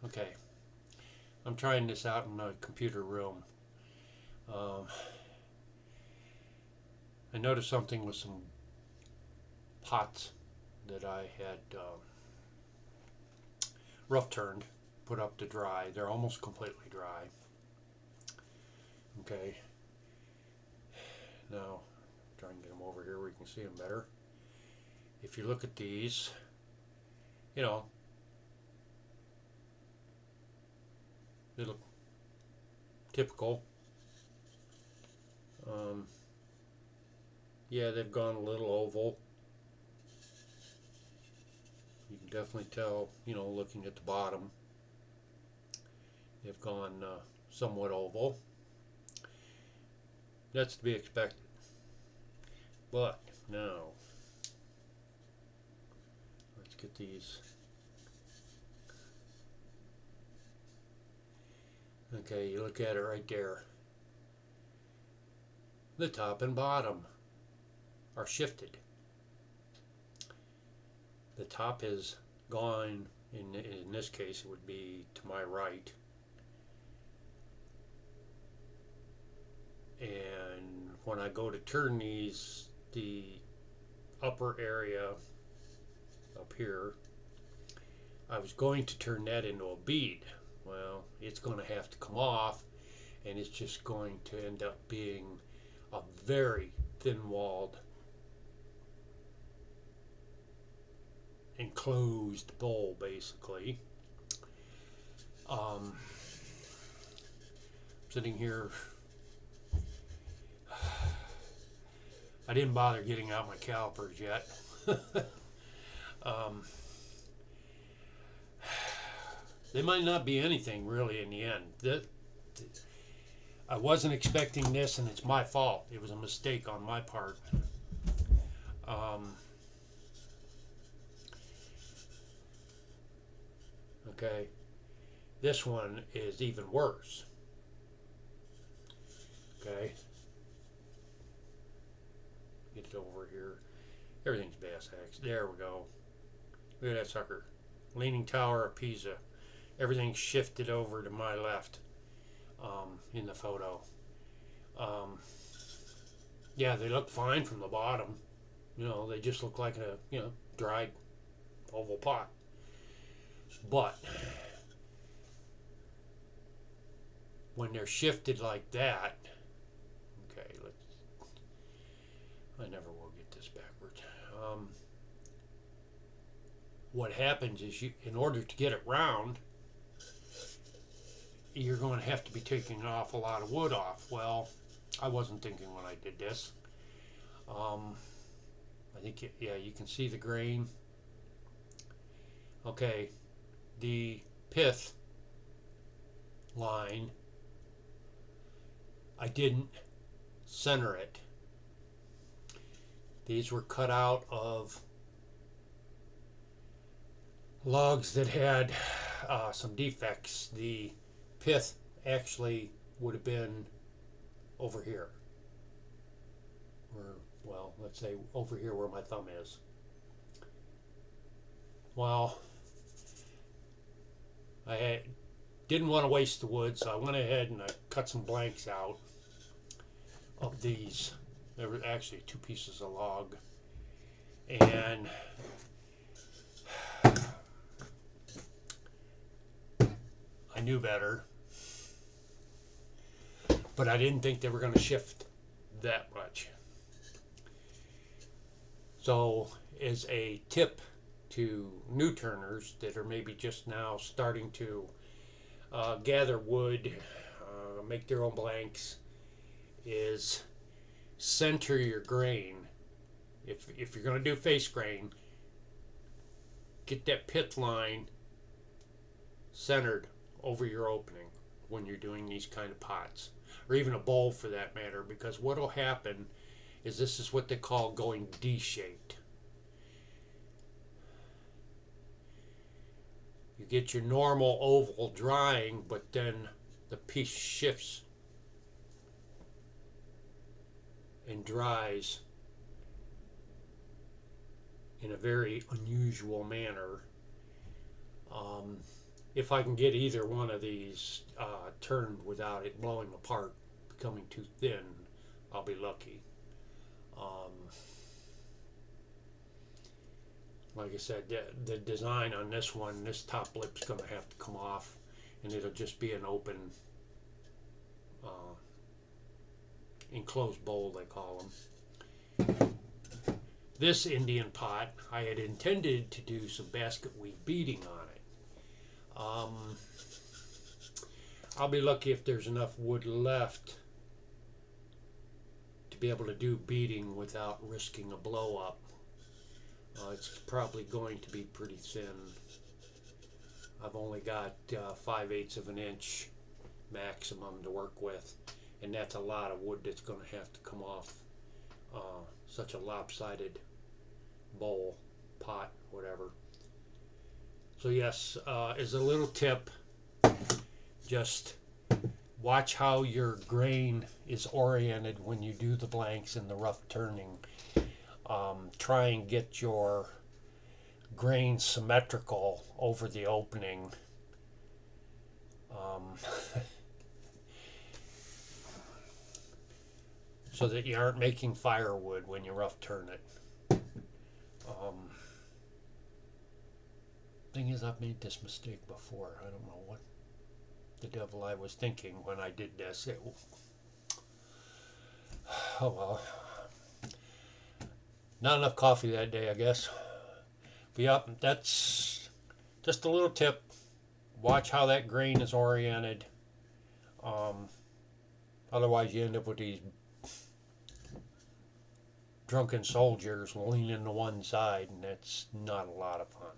Okay, I'm trying this out in a computer room. Um, I noticed something with some pots that I had rough turned, put up to dry. They're almost completely dry. Okay, now try and get them over here where you can see them better. If you look at these, you know, they look typical. Um, yeah, they've gone a little oval. You can definitely tell, looking at the bottom, they've gone somewhat oval. That's to be expected. But now, let's get these. Okay, you look at it right there. The top and bottom are shifted. The top is gone, in this case it would be to my right, and when I go to turn these, the upper area up here, I was going to turn that into a bead. Well, it's going to have to come off, and it's just going to end up being a very thin-walled enclosed bowl, basically. um, Sitting here, I didn't bother getting out my calipers yet. um, they might not be anything really in the end. I wasn't expecting this, and it's my fault. It was a mistake on my part. um, okay, this one is even worse. Okay, get it over here. Everything's bass axe. There we go. Look at that sucker. Leaning Tower of Pisa. Everything's shifted over to my left in the photo. Um, yeah, they look fine from the bottom. They just look like a dried oval pot. But when they're shifted like that, okay, I never will get this backwards. What happens is in order to get it round, you're going to have to be taking an awful lot of wood off. Well, I wasn't thinking when I did this. I think, yeah, you can see the grain. Okay, the pith line, I didn't center it. These were cut out of logs that had some defects. The pith actually would have been over here, or, well, let's say over here where my thumb is. Well, didn't want to waste the wood, so I went ahead and I cut some blanks out of these. There were actually two pieces of log, and I knew better, but I didn't think they were going to shift that much. So, as a tip to new turners that are maybe just now starting to gather wood, make their own blanks, is center your grain. If you're going to do face grain, get that pith line centered over your opening when you're doing these kind of pots, or even a bowl for that matter, because what will happen is this is what they call going D-shaped. You get your normal oval drying, but then the piece shifts and dries in a very unusual manner. if I can get either one of these turned without it blowing apart, becoming too thin, I'll be lucky. Um, like I said, the design on this one, this top lip's going to have to come off, and it'll just be an open uh, enclosed bowl, they call them. This Indian pot, I had intended to do some basket weave beading on it. I'll be lucky if there's enough wood left to be able to do beading without risking a blow up. It's probably going to be pretty thin. I've only got 5/8 of an inch maximum to work with, and that's a lot of wood that's going to have to come off such a lopsided bowl, pot, whatever. So yes, as a little tip, just watch how your grain is oriented when you do the blanks and the rough turning. Try and get your grain symmetrical over the opening. So that you aren't making firewood when you rough turn it. Thing is, I've made this mistake before. I don't know what the devil I was thinking when I did this. Oh well. Not enough coffee that day, I guess. But yep, that's just a little tip. Watch how that grain is oriented. Otherwise, you end up with these drunken soldiers leaning to one side, and that's not a lot of fun.